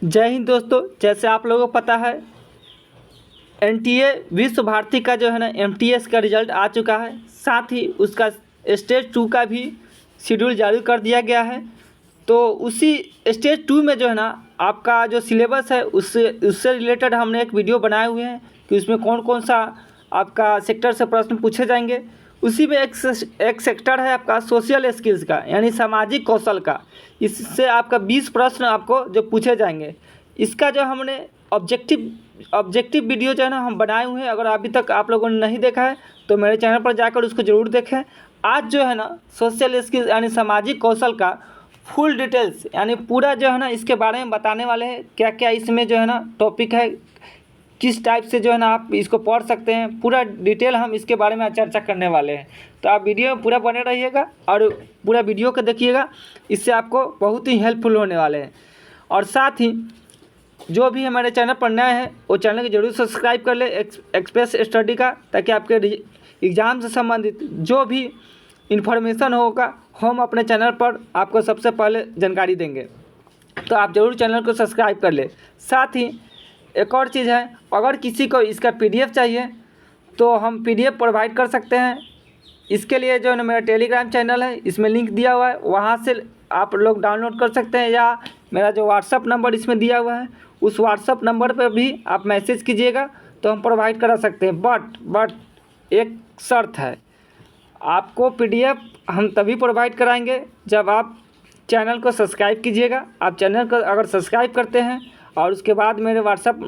जय हिंद दोस्तों। जैसे आप लोगों को पता है एनटीए विश्व भारती का जो है ना एमटीएस का रिज़ल्ट आ चुका है। साथ ही उसका स्टेज 2 का भी शेड्यूल जारी कर दिया गया है। तो उसी स्टेज 2 में जो है ना आपका जो सिलेबस है उससे रिलेटेड हमने एक वीडियो बनाए हुए हैं कि उसमें कौन कौन सा आपका सेक्टर से प्रश्न पूछे जाएंगे। उसी में एक सेक्टर है आपका सोशल स्किल्स का, यानी सामाजिक कौशल का। इससे आपका 20 प्रश्न आपको जो पूछे जाएंगे। इसका जो हमने ऑब्जेक्टिव वीडियो जो है ना हम बनाए हुए हैं। अगर अभी तक आप लोगों ने नहीं देखा है तो मेरे चैनल पर जाकर उसको ज़रूर देखें। आज जो है ना सोशल स्किल्स यानी सामाजिक कौशल का फुल डिटेल्स यानी पूरा जो है ना इसके बारे में बताने वाले हैं। क्या क्या इसमें जो है ना टॉपिक है, किस टाइप से जो है ना आप इसको पढ़ सकते हैं, पूरा डिटेल हम इसके बारे में चर्चा करने वाले हैं। तो आप वीडियो में पूरा बने रहिएगा और पूरा वीडियो को देखिएगा। इससे आपको बहुत ही हेल्पफुल होने वाले हैं। और साथ ही जो भी हमारे चैनल पर नए हैं वो चैनल को जरूर सब्सक्राइब कर ले एक्सप्रेस स्टडी का, ताकि आपके एग्ज़ाम से संबंधित जो भी इन्फॉर्मेशन होगा हम अपने चैनल पर आपको सबसे पहले जानकारी देंगे। तो आप ज़रूर चैनल को सब्सक्राइब कर ले। साथ ही एक और चीज़ है, अगर किसी को इसका पीडीएफ चाहिए तो हम पीडीएफ प्रोवाइड कर सकते हैं। इसके लिए जो है ना मेरा टेलीग्राम चैनल है, इसमें लिंक दिया हुआ है, वहाँ से आप लोग डाउनलोड कर सकते हैं। या मेरा जो व्हाट्सअप नंबर इसमें दिया हुआ है उस व्हाट्सअप नंबर पर भी आप मैसेज कीजिएगा तो हम प्रोवाइड करा सकते हैं। बट एक शर्त है, आपको पीडीएफ हम तभी प्रोवाइड कराएंगे जब आप चैनल को सब्सक्राइब कीजिएगा। आप चैनल को अगर सब्सक्राइब करते हैं और उसके बाद मेरे व्हाट्सअप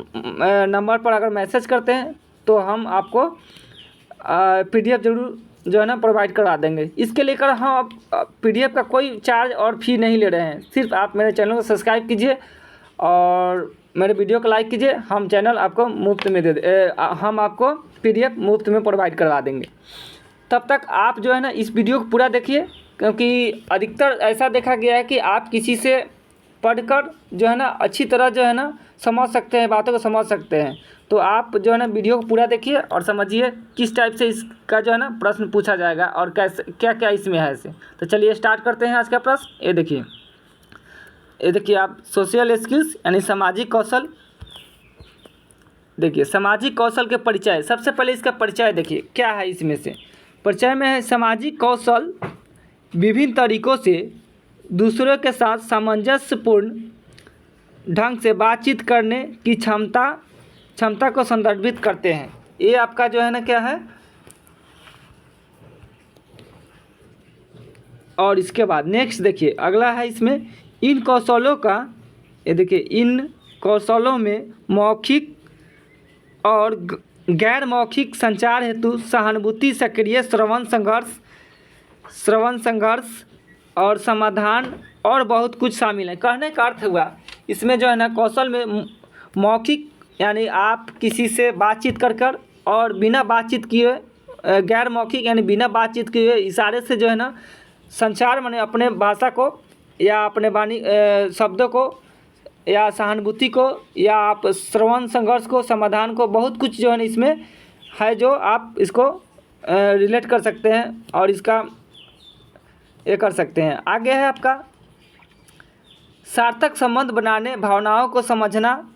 नंबर पर अगर मैसेज करते हैं तो हम आपको पीडीएफ ज़रूर जो है ना प्रोवाइड करवा देंगे। इसके लेकर हम पीडीएफ का कोई चार्ज और फी नहीं ले रहे हैं। सिर्फ आप मेरे चैनल को सब्सक्राइब कीजिए और मेरे वीडियो को लाइक कीजिए। हम चैनल आपको मुफ्त में हम आपको पीडीएफ मुफ्त में प्रोवाइड करवा देंगे। तब तक आप जो है ना इस वीडियो को पूरा देखिए, क्योंकि अधिकतर ऐसा देखा गया है कि आप किसी से पढ़कर जो है ना अच्छी तरह जो है ना समझ सकते हैं, बातों को समझ सकते हैं। तो आप जो है ना वीडियो को पूरा देखिए और समझिए किस टाइप से इसका जो है ना प्रश्न पूछा जाएगा और कैसे क्या क्या इसमें है ऐसे। तो चलिए स्टार्ट करते हैं आज का प्रश्न। ये देखिए आप सोशल स्किल्स यानी सामाजिक कौशल। देखिए सामाजिक कौशल के परिचय, सबसे पहले इसका परिचय देखिए क्या है। इसमें से परिचय में है सामाजिक कौशल विभिन्न तरीक़ों से दूसरों के साथ सामंजस्यपूर्ण ढंग से बातचीत करने की क्षमता को संदर्भित करते हैं। ये आपका जो है ना क्या है। और इसके बाद नेक्स्ट देखिए अगला है इसमें इन कौशलों का। ये देखिए इन कौशलों में मौखिक और गैर मौखिक संचार हेतु सहानुभूति, सक्रिय श्रवण संघर्ष और समाधान और बहुत कुछ शामिल है। कहने का अर्थ हुआ इसमें जो है ना कौशल में मौखिक यानी आप किसी से बातचीत कर और बिना बातचीत किए, गैर मौखिक यानी बिना बातचीत किए इशारे से जो है ना संचार माने अपने भाषा को या अपने वाणी शब्दों को या सहानुभूति को या आप श्रवण संघर्ष को, समाधान को, बहुत कुछ जो है ना इसमें है जो आप इसको रिलेट कर सकते हैं और इसका ये कर सकते हैं। आगे है आपका सार्थक संबंध बनाने, भावनाओं को समझना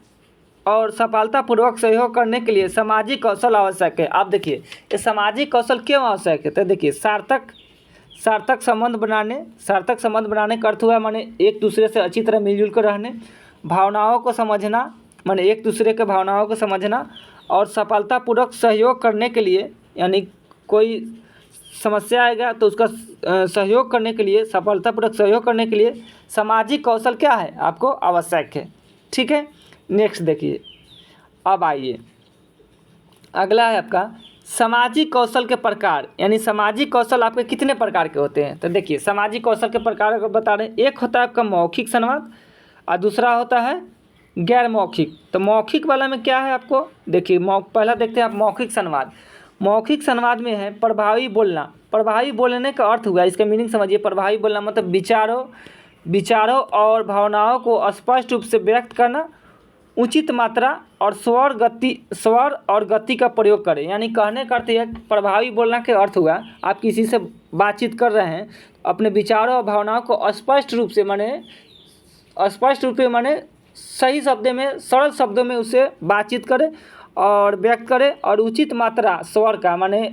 और सफलतापूर्वक सहयोग करने के लिए सामाजिक कौशल आवश्यक है। आप देखिए ये सामाजिक कौशल क्यों आवश्यक है। तो देखिए सार्थक संबंध बनाने का अर्थ हुआ माने एक दूसरे से अच्छी तरह मिलजुल कर रहने, भावनाओं को समझना माने एक दूसरे के भावनाओं को समझना और सफलतापूर्वक सहयोग करने के लिए यानी कोई समस्या आएगा तो उसका सहयोग करने के लिए, सफलतापूर्वक सहयोग करने के लिए सामाजिक कौशल क्या है आपको आवश्यक है। ठीक है, नेक्स्ट देखिए। अब आइए अगला है आपका सामाजिक कौशल के प्रकार, यानी सामाजिक कौशल आपके कितने प्रकार के होते हैं। तो देखिए सामाजिक कौशल के प्रकार अगर बता रहे हैं, एक होता है आपका मौखिक संवाद और दूसरा होता है गैर मौखिक। तो मौखिक वाला में क्या है आपको देखिए पहला देखते हैं आप मौखिक संवाद। मौखिक संवाद में है प्रभावी बोलना। प्रभावी बोलने का अर्थ हुआ, इसका मीनिंग समझिए। प्रभावी बोलना मतलब विचारों और भावनाओं को स्पष्ट रूप से व्यक्त करना, उचित मात्रा और स्वर और गति का प्रयोग करें। यानी कहने का अर्थ यह प्रभावी बोलना के अर्थ हुआ आप किसी से बातचीत कर रहे हैं, अपने विचारों और भावनाओं को स्पष्ट रूप से माने सही शब्दों में, सरल शब्दों में उसे बातचीत करे और व्यक्त करे, और उचित मात्रा स्वर का माने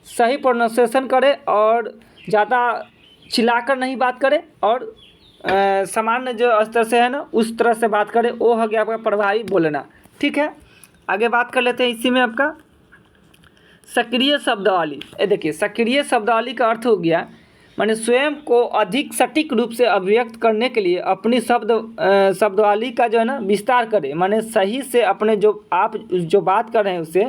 सही प्रोनाउंसिएशन करे, और ज़्यादा चिल्लाकर नहीं बात करे, और सामान्य जो स्तर से है ना उस तरह से बात करे। वो हो गया आपका प्रभावी बोलना। ठीक है, आगे बात कर लेते हैं इसी में आपका सक्रिय शब्दावली। ये देखिए, सक्रिय शब्दावली का अर्थ हो गया माने स्वयं को अधिक सटीक रूप से अभिव्यक्त करने के लिए अपनी शब्दावली का जो है ना विस्तार करें। माने सही से अपने जो आप जो बात कर रहे हैं उससे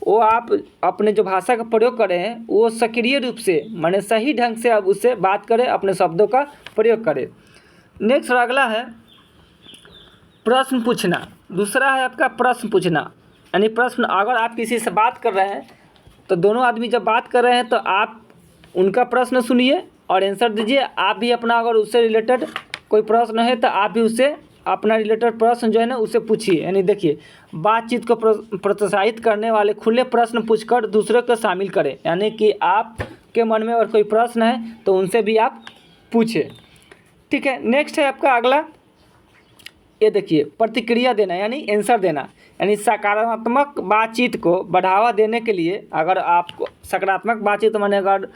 वो आप अपने जो भाषा का प्रयोग कर रहे हैं वो सक्रिय रूप से माने सही ढंग से आप उससे बात करें, अपने शब्दों का प्रयोग करें। नेक्स्ट और अगला है प्रश्न पूछना। दूसरा है आपका प्रश्न पूछना, यानी प्रश्न, अगर आप किसी से बात कर रहे हैं तो दोनों आदमी जब बात कर रहे हैं तो आप उनका प्रश्न सुनिए और आंसर दीजिए। आप भी अपना अगर उससे रिलेटेड कोई प्रश्न है तो आप भी उससे अपना रिलेटेड प्रश्न जो है ना उसे पूछिए। यानी देखिए, बातचीत को प्रोत्साहित करने वाले खुले प्रश्न पूछकर दूसरों को शामिल करें। यानी कि आपके मन में अगर कोई प्रश्न है तो उनसे भी आप पूछें। ठीक है, नेक्स्ट है आपका अगला, ये देखिए प्रतिक्रिया देना यानी आंसर देना। यानी सकारात्मक बातचीत को बढ़ावा देने के लिए, अगर आपको सकारात्मक बातचीत माने अगर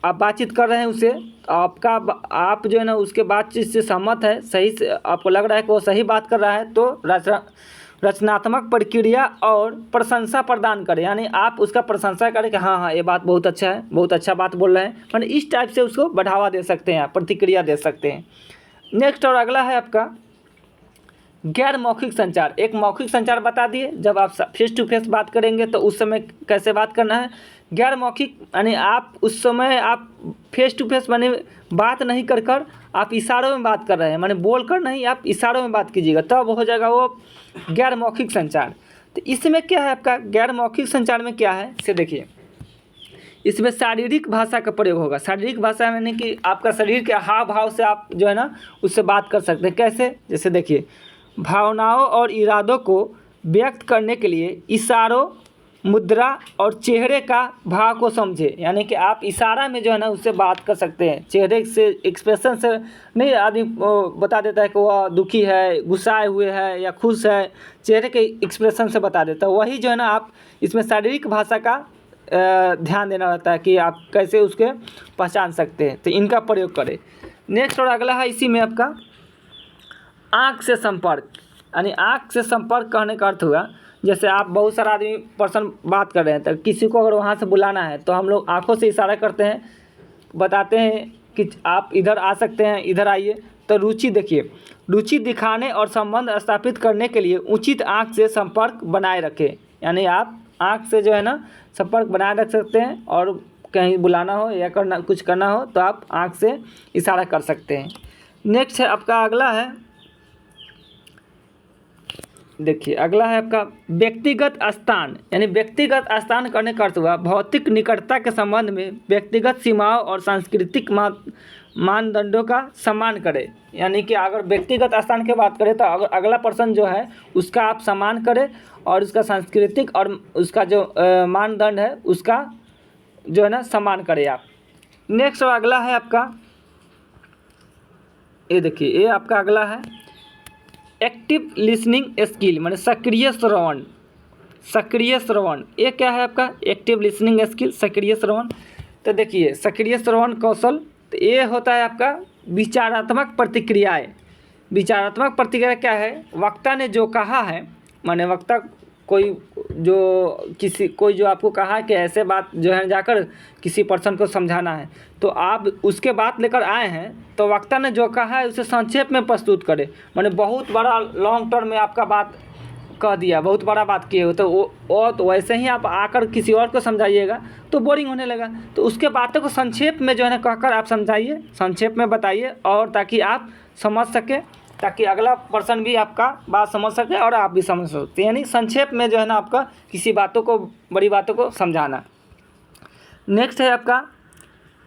आप बातचीत कर रहे हैं उसे, आप जो है ना उसके बातचीत से सहमत है, सही से आपको लग रहा है कि वो सही बात कर रहा है, तो रचनात्मक प्रक्रिया और प्रशंसा प्रदान करें। यानी आप उसका प्रशंसा करें कि हाँ ये बात बहुत अच्छा है, बहुत अच्छा बात बोल रहे हैं, मैंने इस टाइप से उसको बढ़ावा दे सकते हैं, प्रतिक्रिया दे सकते हैं। नेक्स्ट और अगला है आपका गैर मौखिक संचार। एक मौखिक संचार बता दिए, जब आप फेस टू फेस बात करेंगे तो उस समय कैसे बात करना है। गैर मौखिक यानी आप उस समय आप फेस टू फेस माने बात नहीं कर आप इशारों में बात कर रहे हैं, माने बोल कर नहीं, आप इशारों में बात कीजिएगा, तब हो जाएगा वो गैर मौखिक संचार। तो इसमें क्या है आपका गैर मौखिक संचार में क्या है, इसे देखिए। इसमें शारीरिक भाषा का प्रयोग होगा। शारीरिक भाषा यानी कि आपका शरीर के हाव भाव से आप जो है ना उससे बात कर सकते हैं। कैसे, जैसे देखिए, भावनाओं और इरादों को व्यक्त करने के लिए इशारों, मुद्रा और चेहरे का भाव को समझे। यानी कि आप इशारा में जो है ना उससे बात कर सकते हैं, चेहरे से एक्सप्रेशन से नहीं। आदमी बता देता है कि वह दुखी है, गुस्साए हुए है या खुश है, चेहरे के एक्सप्रेशन से बता देता है। वही जो है ना आप इसमें शारीरिक भाषा का ध्यान देना रहता है कि आप कैसे उसके पहचान सकते हैं, तो इनका प्रयोग करें। नेक्स्ट और अगला है इसी में आपका आँख से संपर्क। यानी आँख से संपर्क कहने का अर्थ हुआ, जैसे आप बहुत सारा आदमी पर्सन बात कर रहे हैं तो किसी को अगर वहाँ से बुलाना है तो हम लोग आँखों से इशारा करते हैं, बताते हैं कि आप इधर आ सकते हैं, इधर आइए। तो रुचि देखिए, रुचि दिखाने और संबंध स्थापित करने के लिए उचित आँख से संपर्क बनाए रखें। यानी आप आँख से जो है ना संपर्क बनाए रख सकते हैं, और कहीं बुलाना हो या कुछ करना हो तो आप आँख से इशारा कर सकते हैं। नेक्स्ट है आपका अगला है, देखिए अगला है आपका व्यक्तिगत स्थान। यानी व्यक्तिगत स्थान करने का अर्थ हुआ भौतिक निकटता के संबंध में व्यक्तिगत सीमाओं और सांस्कृतिक मानदंडों का सम्मान करें। यानी कि अगर व्यक्तिगत स्थान की बात करें तो अगर अगला पर्सन जो है उसका आप सम्मान करें और उसका सांस्कृतिक और उसका जो मानदंड है उसका जो है ना सम्मान करें आप। नेक्स्ट और अगला है आपका, ये देखिए, ये आपका अगला है एक्टिव लिसनिंग स्किल, माने सक्रिय श्रवण। सक्रिय श्रवण ये क्या है आपका एक्टिव लिसनिंग स्किल, सक्रिय श्रवण। तो देखिए सक्रिय श्रवण कौशल, तो ये होता है आपका विचारात्मक प्रतिक्रियाएं। विचारात्मक प्रतिक्रिया क्या है, वक्ता ने जो कहा है, माने वक्ता कोई जो आपको कहा कि ऐसे बात जो है जाकर किसी पर्सन को समझाना है, तो आप उसके बात लेकर आए हैं तो वक्ता ने जो कहा है उसे संक्षेप में प्रस्तुत करें। माने बहुत बड़ा लॉन्ग टर्म में आपका बात कह दिया, बहुत बड़ा बात किए हो, तो वैसे ही आप आकर किसी और को समझाइएगा तो बोरिंग होने लगा। तो उसके बातों को संक्षेप में जो है ना कहकर आप समझाइए, संक्षेप में बताइए, और ताकि आप समझ सकें, ताकि अगला पर्सन भी आपका बात समझ सके और आप भी समझ सकते हैं। यानी संक्षेप में जो है ना आपका किसी बातों को, बड़ी बातों को समझाना। नेक्स्ट है आपका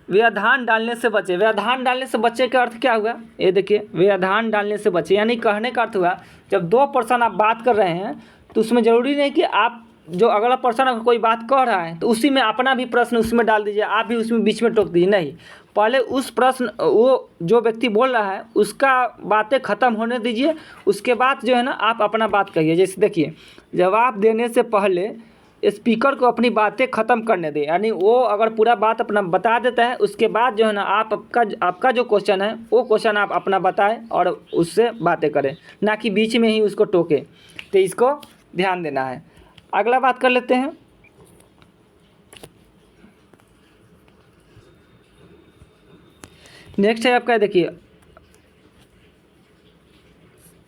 व्यवधान डालने से बचे। व्यवधान डालने से बचे का अर्थ क्या हुआ, ये देखिए, व्यवधान डालने से बचे यानी कहने का अर्थ हुआ जब दो पर्सन आप बात कर रहे हैं तो उसमें ज़रूरी नहीं कि आप जो अगला पर्सन अगर कोई बात कह रहा है तो उसी में अपना भी प्रश्न उसमें डाल दीजिए, आप भी उसमें बीच में टोक दीजिए। नहीं, पहले उस प्रश्न वो जो व्यक्ति बोल रहा है उसका बातें ख़त्म होने दीजिए, उसके बाद जो है ना आप अपना बात कहिए। जैसे देखिए, जवाब देने से पहले स्पीकर को अपनी बातें ख़त्म करने दें, यानी वो अगर पूरा बात अपना बता देता है उसके बाद जो है ना आपका जो क्वेश्चन है वो क्वेश्चन आप अपना बताएं और उससे बातें करें, ना कि बीच में ही उसको टोके। तो इसको ध्यान देना है। अगला बात कर लेते हैं। नेक्स्ट है आपका, देखिए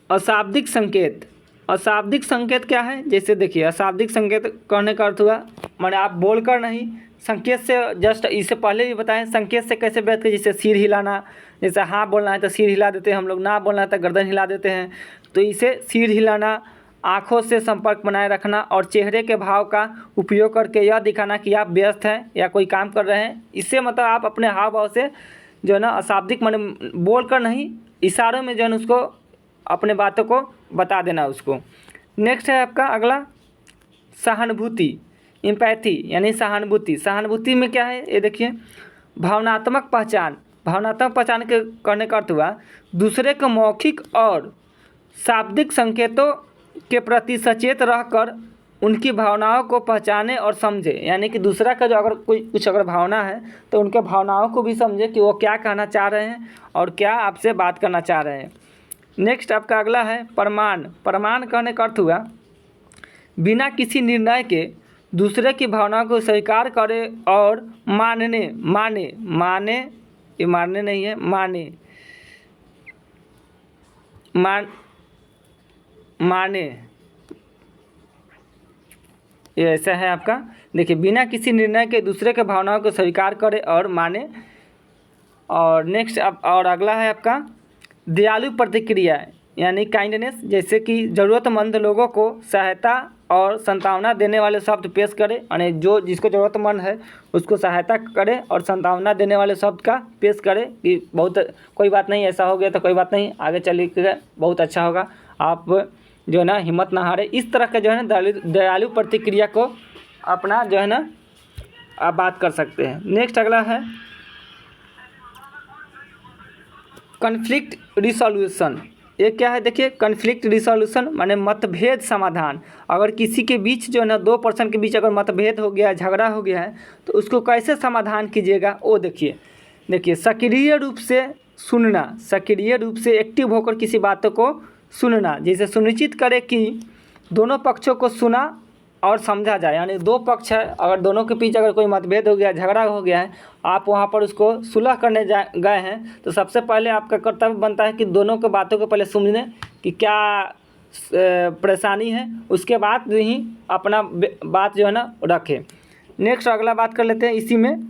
अशाब्दिक संकेत। अशाब्दिक संकेत क्या है? जैसे देखिए, अशाब्दिक संकेत कहने का अर्थ हुआ माने आप बोलकर नहीं, संकेत से, जस्ट इससे पहले भी बताएं संकेत से कैसे व्यक्त करें। जैसे सिर हिलाना, जैसे हाँ बोलना है तो सिर हिला देते हैं हम लोग, ना बोलना है तो गर्दन हिला देते हैं। तो इसे सिर हिलाना, आँखों से संपर्क बनाए रखना और चेहरे के भाव का उपयोग करके यह दिखाना कि आप व्यस्त हैं या कोई काम कर रहे हैं। इससे मतलब आप अपने हाव भाव से जो है ना अशाब्दिक माने बोल कर नहीं, इशारों में जो है उसको अपने बातों को बता देना उसको। नेक्स्ट है आपका अगला सहानुभूति, एम्पैथी यानी सहानुभूति। सहानुभूति में क्या है ये देखिए, भावनात्मक पहचान। भावनात्मक पहचान के करने का अर्थ हुआ दूसरे के मौखिक और शाब्दिक संकेतों के प्रति सचेत रहकर उनकी भावनाओं को पहचाने और समझे। यानी कि दूसरा का जो अगर कोई कुछ अगर भावना है तो उनके भावनाओं को भी समझे कि वो क्या कहना चाह रहे हैं और क्या आपसे बात करना चाह रहे हैं। नेक्स्ट आपका अगला है प्रमाण। प्रमाण कहने का अर्थ हुआ बिना किसी निर्णय के दूसरे की भावनाओं को स्वीकार करे और माने ये मारने नहीं है, माने ये ऐसा है आपका। देखिए, बिना किसी निर्णय के दूसरे के भावनाओं को स्वीकार करे और माने। और नेक्स्ट और अगला है आपका दयालु प्रतिक्रिया यानी काइंडनेस। जैसे कि ज़रूरतमंद लोगों को सहायता और सांत्वना देने वाले शब्द पेश करें, यानी जो जिसको ज़रूरतमंद है उसको सहायता करें और सांत्वना देने वाले शब्द का पेश करें कि बहुत कोई बात नहीं, ऐसा हो गया तो कोई बात नहीं, आगे चलिएगा, बहुत अच्छा होगा, आप जो है ना हिम्मत ना हारे। इस तरह का जो है ना दयालु प्रतिक्रिया को अपना जो है ना आप बात कर सकते हैं। नेक्स्ट अगला है कन्फ्लिक्ट रिसोल्यूशन। ये क्या है? देखिए, कन्फ्लिक्ट रिसोल्यूशन माने मतभेद समाधान। अगर किसी के बीच जो है ना दो पर्सन के बीच अगर मतभेद हो गया है, झगड़ा हो गया है, तो उसको कैसे समाधान कीजिएगा वो देखिए सक्रिय रूप से सुनना, सक्रिय रूप से एक्टिव होकर किसी बातों को सुनना। जैसे सुनिश्चित करें कि दोनों पक्षों को सुना और समझा जाए। यानी दो पक्ष है, अगर दोनों के बीच अगर कोई मतभेद हो गया, झगड़ा हो गया है, आप वहाँ पर उसको सुलह करने गए हैं, तो सबसे पहले आपका कर्तव्य बनता है कि दोनों के बातों को पहले सुनने कि क्या परेशानी है, उसके बाद ही अपना बात जो है ना रखें। नेक्स्ट अगला बात कर लेते हैं इसी में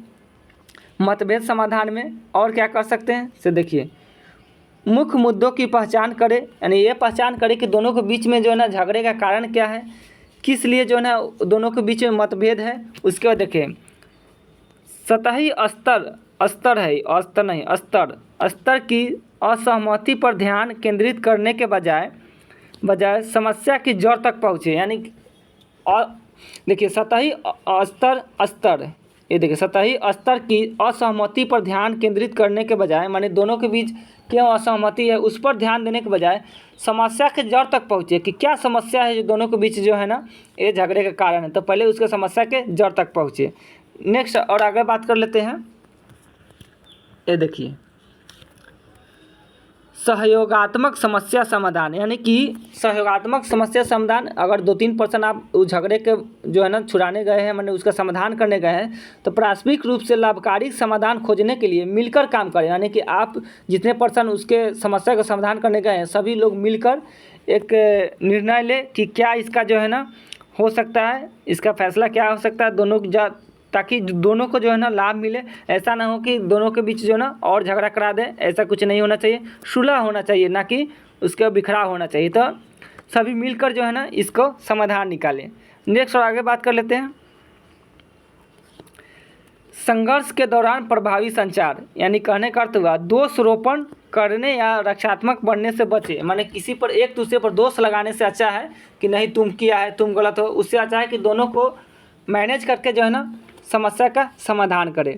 मतभेद समाधान में और क्या कर सकते हैं। से देखिए, मुख्य मुद्दों की पहचान करें, यानी ये पहचान करें कि दोनों के बीच में जो है ना झगड़े का कारण क्या है, किस लिए जो है ना दोनों के बीच में मतभेद है। उसके बाद देखें सतही स्तर की असहमति पर ध्यान केंद्रित करने के बजाय समस्या की जड़ तक पहुँचे। यानी देखिए सतही स्तर ये देखिए सतही स्तर की असहमति पर ध्यान केंद्रित करने के बजाय, माने दोनों के बीच क्यों असहमति है उस पर ध्यान देने के बजाय समस्या के जड़ तक पहुँचे कि क्या समस्या है जो दोनों के बीच जो है ना ये झगड़े का कारण है, तो पहले उसके समस्या के जड़ तक पहुँचे। नेक्स्ट और आगे बात कर लेते हैं। ये देखिए सहयोगात्मक समस्या समाधान, यानी कि सहयोगात्मक समस्या समाधान। अगर 2-3 पर्सन आप उस झगड़े के जो है ना छुड़ाने गए हैं, माने उसका समाधान करने गए हैं, तो प्राथमिक रूप से लाभकारी समाधान खोजने के लिए मिलकर काम करें। यानी कि आप जितने पर्सन उसके समस्या का समाधान करने गए हैं, सभी लोग मिलकर एक निर्णय ले कि क्या इसका जो है ना हो सकता है, इसका फैसला क्या हो सकता है ताकि दोनों को जो है ना लाभ मिले। ऐसा ना हो कि दोनों के बीच जो है ना और झगड़ा करा दे, ऐसा कुछ नहीं होना चाहिए। सुलह होना चाहिए, ना कि उसका बिखराव होना चाहिए। तो सभी मिलकर जो है ना इसको समाधान निकालें। नेक्स्ट और आगे बात कर लेते हैं संघर्ष के दौरान प्रभावी संचार, यानी कहने का अर्थ हुआ दोषारोपण करने या रक्षात्मक बनने से बचे। माने किसी पर एक दूसरे पर दोष लगाने से अच्छा है कि नहीं तुम किया है, तुम गलत हो, उससे अच्छा है कि दोनों को मैनेज करके जो है ना समस्या का समाधान करें,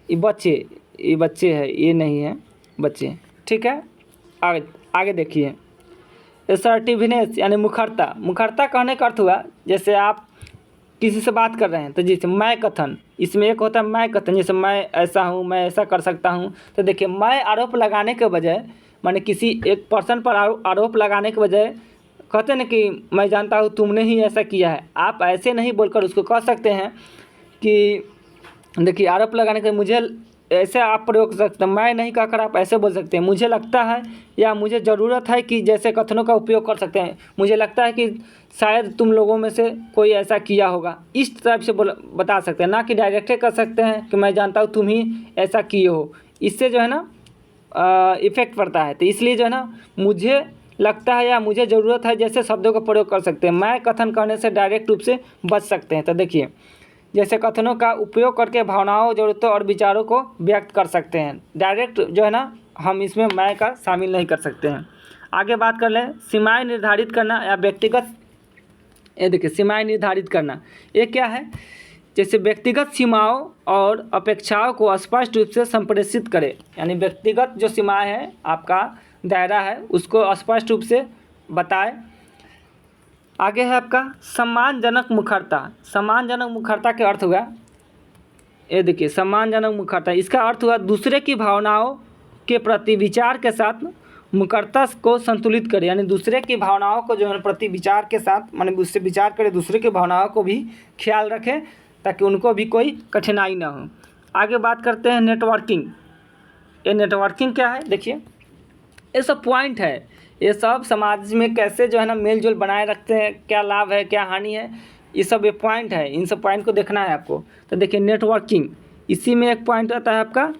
बचे। ये बच्चे हैं, ये नहीं है बच्चे। ठीक है, आगे आगे देखिए। असर्टिवनेस यानी मुखरता। मुखरता कहने का अर्थ हुआ जैसे आप किसी से बात कर रहे हैं तो जैसे मैं कथन, इसमें एक होता है मैं कथन, जैसे मैं ऐसा हूँ, मैं ऐसा कर सकता हूँ। तो देखिए मैं आरोप लगाने के बजाय, माने किसी एक पर्सन पर आरोप लगाने के बजाय कहते हैं ना कि मैं जानता हूँ तुमने ही ऐसा किया है, आप ऐसे नहीं बोलकर उसको कह सकते हैं कि देखिए आरोप लगाने के मुझे ऐसे आप प्रयोग कर सकते हैं, मैं नहीं कहकर आप ऐसे बोल सकते हैं मुझे लगता है या मुझे ज़रूरत है कि, जैसे कथनों का उपयोग कर सकते हैं। मुझे लगता है कि शायद तुम लोगों में से कोई ऐसा किया होगा, इस टाइप से बता सकते हैं, ना कि डायरेक्ट कर सकते हैं कि मैं जानता हूँ तुम ही ऐसा किए हो। इससे जो है ना इफ़ेक्ट पड़ता है। तो इसलिए जो है ना मुझे लगता है या मुझे ज़रूरत है जैसे शब्दों का प्रयोग कर सकते हैं। मैं कथन करने से डायरेक्ट रूप से बच सकते हैं। तो देखिए जैसे कथनों का उपयोग करके भावनाओं, ज़रूरतों और विचारों को व्यक्त कर सकते हैं। डायरेक्ट जो है ना हम इसमें मैं का शामिल नहीं कर सकते हैं। आगे बात कर लें, सीमाएं निर्धारित करना या व्यक्तिगत। ये देखिए सीमाएं निर्धारित करना, ये क्या है? जैसे व्यक्तिगत सीमाओं और अपेक्षाओं को स्पष्ट रूप से संप्रेषित करें, यानी व्यक्तिगत जो सीमाएं हैं, आपका दायरा है, उसको स्पष्ट रूप से बताएं। आगे है आपका सम्मानजनक मुखरता। सम्मानजनक मुखरता के अर्थ हुआ, ये देखिए सम्मानजनक मुखरता, इसका अर्थ हुआ दूसरे की भावनाओं के प्रति विचार के साथ मुखरता को संतुलित करे, यानी दूसरे की भावनाओं को जो है प्रति विचार के साथ, माने उससे विचार करे, दूसरे की भावनाओं को भी ख्याल रखें ताकि उनको भी कोई कठिनाई ना हो। आगे बात करते हैं नेटवर्किंग। ये नेटवर्किंग क्या है? देखिए ये सब पॉइंट है, ये सब समाज में कैसे जो है ना मेल जोल बनाए रखते हैं, क्या लाभ है क्या हानि है, ये सब ये पॉइंट है, इन सब पॉइंट को देखना है आपको। तो देखिए नेटवर्किंग, इसी में एक पॉइंट आता है आपका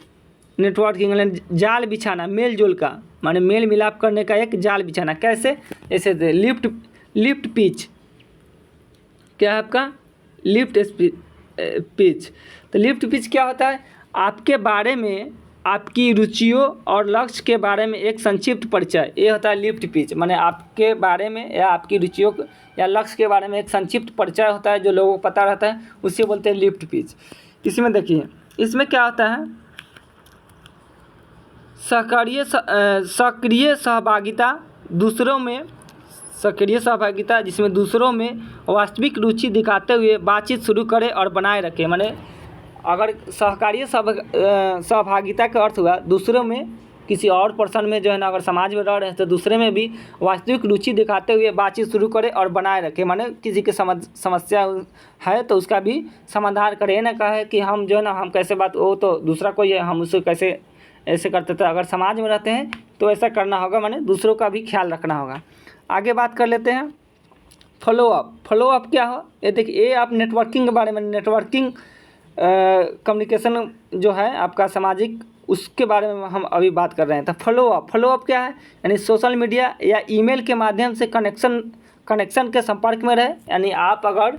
नेटवर्किंग, यानी जाल बिछाना, मेल जोल का, माने मेल मिलाप करने का एक जाल बिछाना। कैसे? जैसे लिफ्ट पिच, क्या है आपका? Lift pitch. तो लिफ्ट पिच क्या होता है? आपके बारे में, आपकी रुचियों और लक्ष्य के बारे में एक संक्षिप्त परिचय, ये होता है लिफ्ट पिच। माने आपके बारे में या आपकी रुचियों या लक्ष्य के बारे में एक संक्षिप्त परिचय होता है जो लोगों को पता रहता है, उसे बोलते हैं लिफ्ट पिच। इसमें देखिए इसमें क्या होता है, सक्रिय सहभागिता दूसरों में, सक्रिय सहभागिता जिसमें दूसरों में वास्तविक रुचि दिखाते हुए बातचीत शुरू करें और बनाए रखें। माने अगर सहकार्य सहभागिता का अर्थ हुआ दूसरों में, किसी और पर्सन में जो है ना, अगर समाज में रह रहे हैं तो दूसरे में भी वास्तविक रुचि दिखाते हुए बातचीत शुरू करें और बनाए रखें। माने किसी की समस्या है तो उसका भी समाधान करें, ना कहे कि हम जो है ना हम कैसे बात, वो तो दूसरा कोई है, हम उससे कैसे ऐसे करते थे। अगर समाज में रहते हैं तो ऐसा करना होगा, माने दूसरों का भी ख्याल रखना होगा। आगे बात कर लेते हैं फॉलोअप। फॉलोअप क्या हो? ये देखिए ये आप नेटवर्किंग के बारे में, नेटवर्किंग कम्युनिकेशन जो है आपका सामाजिक, उसके बारे में हम अभी बात कर रहे हैं। तो फॉलोअप क्या है? यानी सोशल मीडिया या ईमेल के माध्यम से कनेक्शन के संपर्क में रहे। यानी आप अगर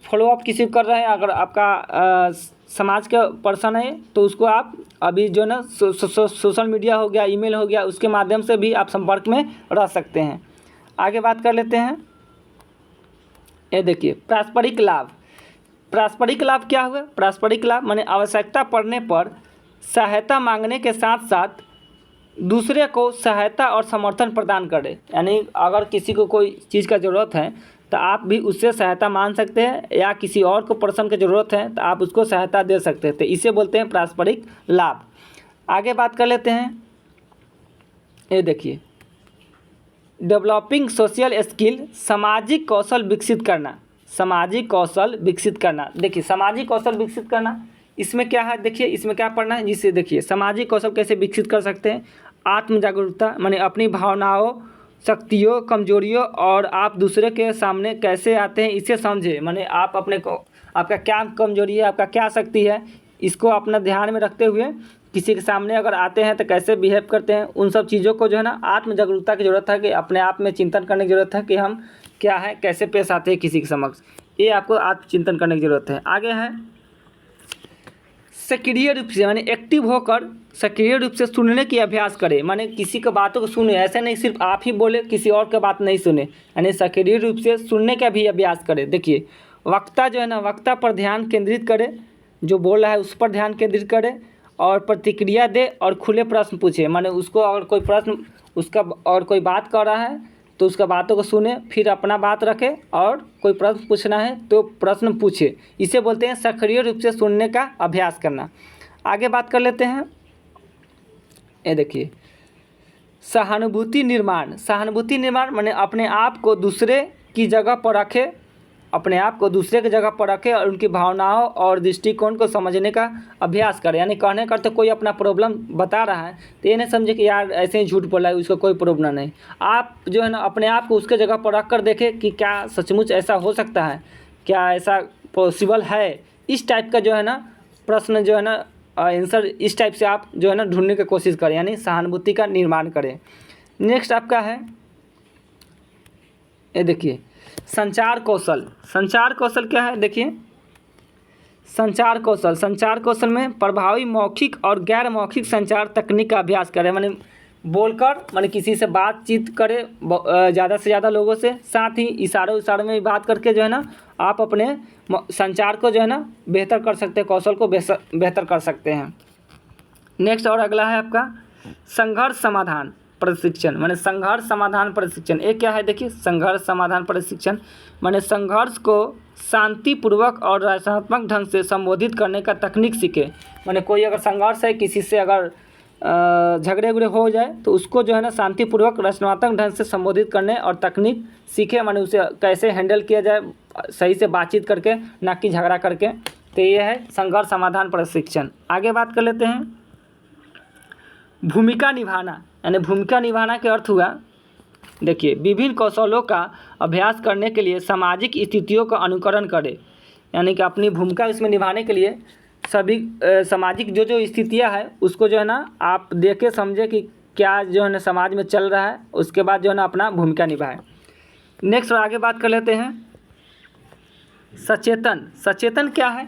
फॉलोअप किसी को कर रहे हैं, अगर आपका समाज का पर्सन है तो उसको आप अभी जो ना सोशल मीडिया हो गया, ईमेल हो गया, उसके माध्यम से भी आप संपर्क में रह सकते हैं। आगे बात कर लेते हैं, ये देखिए पारस्परिक लाभ। पारस्परिक लाभ क्या हुआ? पारस्परिक लाभ माने आवश्यकता पड़ने पर सहायता मांगने के साथ साथ दूसरे को सहायता और समर्थन प्रदान करें। यानी अगर किसी को कोई चीज़ का ज़रूरत है तो आप भी उससे सहायता मांग सकते हैं, या किसी और को पर्सन की ज़रूरत है तो आप उसको सहायता दे सकते हैं। तो इसे बोलते हैं पारस्परिक लाभ। आगे बात कर लेते हैं, ये देखिए डेवलपिंग सोशल स्किल, सामाजिक कौशल विकसित करना। सामाजिक कौशल विकसित करना, देखिए सामाजिक कौशल विकसित करना, इसमें क्या है? देखिए इसमें क्या पढ़ना है, जिससे देखिए सामाजिक कौशल कैसे विकसित कर सकते हैं। आत्म जागरूकता माने अपनी भावनाओं, शक्तियों, कमजोरियों और आप दूसरे के सामने कैसे आते हैं इसे समझे। माने आप अपने को, आपका क्या कमजोरी है, आपका क्या शक्ति है, इसको अपना ध्यान में रखते हुए किसी के सामने अगर आते हैं तो कैसे बिहेव करते हैं, उन सब चीज़ों को जो है ना आत्म जागरूकता की ज़रूरत है, कि अपने आप में चिंतन करने की ज़रूरत है कि हम क्या है, कैसे पेश आते हैं किसी के समक्ष, ये आपको आत्मचिंतन करने की ज़रूरत है। आगे है सक्रिय रूप से, माने एक्टिव होकर सक्रिय रूप से सुनने की अभ्यास करें। माने किसी की बातों को सुने, ऐसे नहीं सिर्फ आप ही बोले, किसी और की बात नहीं सुने, यानी सक्रिय रूप से सुनने का भी अभ्यास करें। देखिए वक्ता जो है ना, वक्ता पर ध्यान केंद्रित करें, जो बोल रहा है उस पर ध्यान केंद्रित करें और प्रतिक्रिया दे और खुले प्रश्न पूछे। माने उसको अगर कोई प्रश्न उसका और कोई बात कर रहा है तो उसका बातों को सुने, फिर अपना बात रखे, और कोई प्रश्न पूछना है तो प्रश्न पूछे। इसे बोलते हैं सक्रिय रूप से सुनने का अभ्यास करना। आगे बात कर लेते हैं। ये देखिए सहानुभूति निर्माण। सहानुभूति निर्माण माने अपने आप को दूसरे की जगह पर रखे, अपने आप को दूसरे की जगह पर रखे और उनकी भावनाओं और दृष्टिकोण को समझने का अभ्यास करें। यानी कहने का तो कोई अपना प्रॉब्लम बता रहा है तो ये नहीं समझे कि यार ऐसे ही झूठ बोला है, उसको कोई प्रॉब्लम नहीं। आप जो है ना अपने आप को उसके जगह पर रख कर देखें कि क्या सचमुच ऐसा हो सकता है, क्या ऐसा पॉसिबल है। इस टाइप का जो है ना प्रश्न जो है ना आंसर इस टाइप से आप जो है ना ढूंढने की कोशिश करें, यानी सहानुभूति का निर्माण करें। नेक्स्ट आपका है, ये देखिए संचार कौशल। संचार कौशल क्या है, देखिए संचार कौशल में प्रभावी मौखिक और गैर मौखिक संचार तकनीक का अभ्यास करें। माने बोलकर माने किसी से बातचीत करें ज़्यादा से ज़्यादा लोगों से, साथ ही इशारों में भी बात करके जो है ना आप अपने संचार को जो है ना बेहतर कर सकते हैं, कौशल को बेहतर कर सकते हैं। नेक्स्ट और अगला है आपका संघर्ष समाधान प्रशिक्षण। माने संघर्ष समाधान प्रशिक्षण ये क्या है, देखिए संघर्ष समाधान प्रशिक्षण माने संघर्ष को शांतिपूर्वक और रचनात्मक ढंग से संबोधित करने का तकनीक सीखे। माने कोई अगर संघर्ष है, किसी से अगर झगड़े उगड़े हो जाए तो उसको जो है ना शांतिपूर्वक रचनात्मक ढंग से संबोधित करने और तकनीक सीखे। माने उसे कैसे हैंडल किया जाए सही से बातचीत करके, ना कि झगड़ा करके। तो ये है संघर्ष समाधान प्रशिक्षण। आगे बात कर लेते हैं भूमिका निभाना। यानी भूमिका निभाना के अर्थ हुआ, देखिए विभिन्न कौशलों का अभ्यास करने के लिए सामाजिक स्थितियों का अनुकरण करें। यानी कि अपनी भूमिका इसमें निभाने के लिए सभी सामाजिक जो स्थितियां है उसको जो है ना आप देखे समझे कि क्या जो है ना समाज में चल रहा है, उसके बाद जो है ना अपना भूमिका निभाएं। नेक्स्ट आगे बात कर लेते हैं सचेतन। सचेतन क्या है,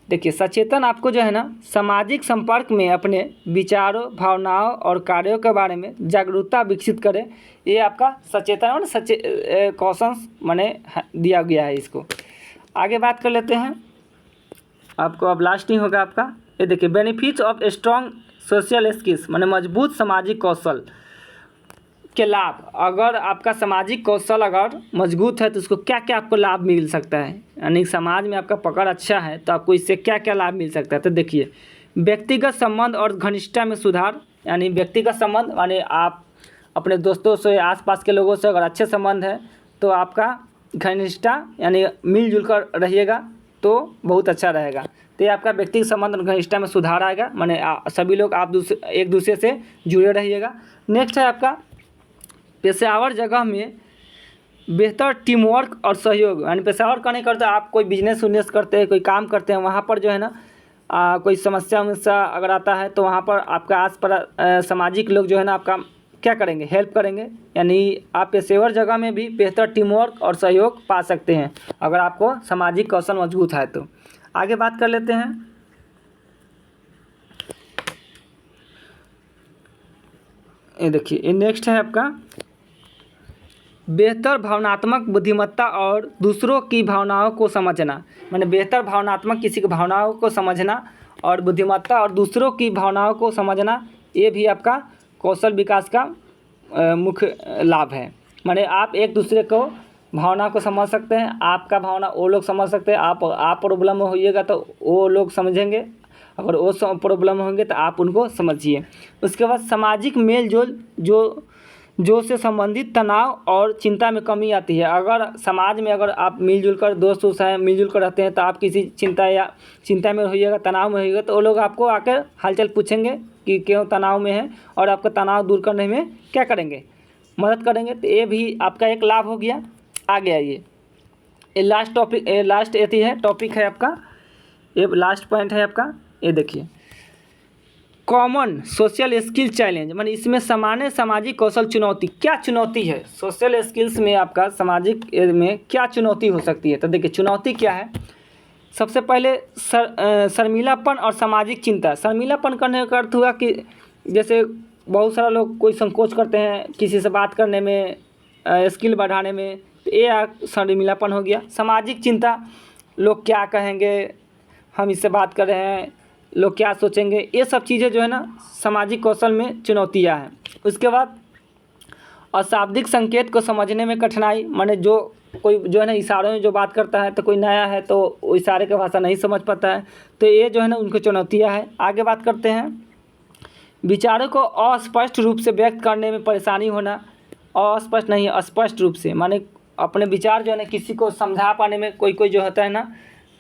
देखिए सचेतन आपको जो है ना सामाजिक संपर्क में अपने विचारों, भावनाओं और कार्यों के बारे में जागरूकता विकसित करे। ये आपका सचेतन और कौशल माने दिया गया है इसको। आगे बात कर लेते हैं, आपको अब लास्ट ही होगा आपका। ये देखिए benefits of strong social skills माने मजबूत सामाजिक कौशल के लाभ। अगर आपका सामाजिक कौशल अगर मजबूत है तो उसको क्या क्या आपको लाभ मिल सकता है, यानी समाज में आपका पकड़ अच्छा है तो आपको इससे क्या क्या लाभ मिल सकता है। तो देखिए व्यक्तिगत संबंध और घनिष्ठता में सुधार। यानी व्यक्तिगत संबंध माने आप अपने दोस्तों से, आसपास के लोगों से अगर अच्छे संबंध है तो आपका घनिष्ठता यानी मिलजुल कर रहिएगा तो बहुत अच्छा रहेगा। तो ये आपका व्यक्तिगत संबंध और घनिष्ठता में सुधार आएगा, माने सभी लोग आप एक दूसरे से जुड़े रहिएगा। नेक्स्ट है आपका पेशेवर जगह में बेहतर टीम वर्क और सहयोग। यानी पेशेवर करने करते आप कोई बिजनेस उजनेस करते हैं, कोई काम करते हैं, वहाँ पर जो है ना कोई समस्या अगर आता है तो वहाँ पर आपका आस पास सामाजिक लोग जो है ना आपका क्या करेंगे, हेल्प करेंगे। यानी आप पेशेवर जगह में भी बेहतर टीम वर्क और सहयोग पा सकते हैं अगर आपको सामाजिक कौशल मजबूत है तो। आगे बात कर लेते हैं, ये देखिए ये नेक्स्ट है आपका बेहतर भावनात्मक बुद्धिमत्ता और दूसरों की भावनाओं को समझना। माने बेहतर भावनात्मक किसी की भावनाओं को समझना और बुद्धिमत्ता और दूसरों की भावनाओं को समझना, ये भी आपका कौशल विकास का मुख्य लाभ है। माने आप एक दूसरे को भावना को समझ सकते हैं, आपका भावना वो लोग समझ सकते हैं। आप प्रॉब्लम में होइएगा तो वो लोग समझेंगे, अगर वो प्रॉब्लम होंगे तो आप उनको समझिए। उसके बाद सामाजिक मेल जोल जो से संबंधित तनाव और चिंता में कमी आती है। अगर समाज में अगर आप मिलजुल कर दोस्त हैं, मिलजुल कर रहते हैं तो आप किसी चिंता में होइएगा, तनाव में होइएगा तो वो लोग आपको आकर हालचाल पूछेंगे कि क्यों तनाव में है और आपका तनाव दूर करने में क्या करेंगे, मदद करेंगे। तो ये भी आपका एक लाभ हो गया। आगे आइए, ये लास्ट टॉपिक है आपका, ये लास्ट पॉइंट है आपका। ये देखिए कॉमन सोशल स्किल चैलेंज, माने इसमें सामान्य सामाजिक कौशल चुनौती। क्या चुनौती है सोशल स्किल्स में, आपका सामाजिक में क्या चुनौती हो सकती है। तो देखिए चुनौती क्या है, सबसे पहले शर्मीलापन और सामाजिक चिंता। शर्मीलापन करने का अर्थ हुआ कि जैसे बहुत सारा लोग कोई संकोच करते हैं किसी से बात करने में, स्किल बढ़ाने में, तो ये शर्मीलापन हो गया। सामाजिक चिंता, लोग क्या कहेंगे, हम इससे बात कर रहे हैं लोग क्या सोचेंगे, ये सब चीज़ें जो है ना सामाजिक कौशल में चुनौतियाँ हैं। उसके बाद अशाब्दिक संकेत को समझने में कठिनाई, माने जो कोई जो है ना इशारों में जो बात करता है, तो कोई नया है तो वो इशारे की भाषा नहीं समझ पाता है, तो ये जो है ना उनको चुनौतियाँ है। आगे बात करते हैं, विचारों को अस्पष्ट रूप से व्यक्त करने में परेशानी होना। अस्पष्ट नहीं, स्पष्ट रूप से, माने अपने विचार जो है ना किसी को समझा पाने में कोई कोई जो होता है ना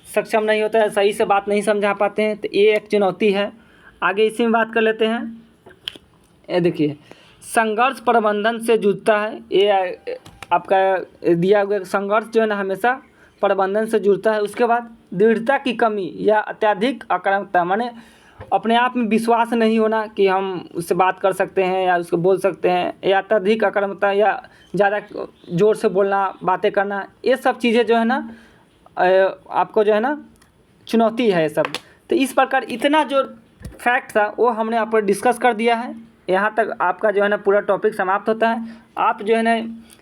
सक्षम नहीं होता है, सही से बात नहीं समझा पाते हैं, तो ये एक चुनौती है। आगे इसी में बात कर लेते हैं। ये देखिए, संघर्ष प्रबंधन से जुड़ता है, ये आपका दिया हुआ संघर्ष जो है ना हमेशा प्रबंधन से जुड़ता है। उसके बाद दृढ़ता की कमी या अत्यधिक आक्रामकता, माने अपने आप में विश्वास नहीं होना कि हम उससे बात कर सकते हैं या उसको बोल सकते हैं, या अत्यधिक आक्रामकता या ज़्यादा ज़ोर से बोलना, बातें करना, ये सब चीज़ें जो है ना आपको जो है ना चुनौती है ये सब। तो इस प्रकार इतना जो फैक्ट था वो हमने आप पर डिस्कस कर दिया है। यहाँ तक आपका जो है ना पूरा टॉपिक समाप्त होता है। आप जो है ना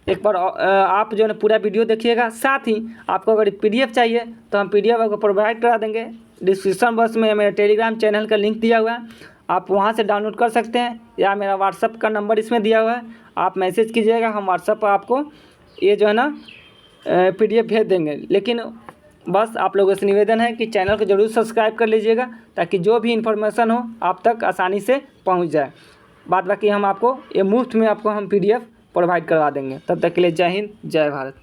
एक बार आप जो है ना पूरा वीडियो देखिएगा। साथ ही आपको अगर PDF चाहिए तो हम PDF आपको प्रोवाइड करा देंगे। डिस्क्रिप्शन बॉक्स में मेरे टेलीग्राम चैनल का लिंक दिया हुआ है, आप वहाँ से डाउनलोड कर सकते हैं, या मेरा व्हाट्सअप का नंबर इसमें दिया हुआ है, आप मैसेज कीजिएगा, हम व्हाट्सअप पर आपको ये जो है ना PDF भेज देंगे। लेकिन बस आप लोगों से निवेदन है कि चैनल को ज़रूर सब्सक्राइब कर लीजिएगा, ताकि जो भी इन्फॉर्मेशन हो आप तक आसानी से पहुंच जाए। बाद बाकी हम आपको ये मुफ्त में आपको हम PDF प्रोवाइड करवा देंगे। तब तक के लिए जय हिंद, जय भारत।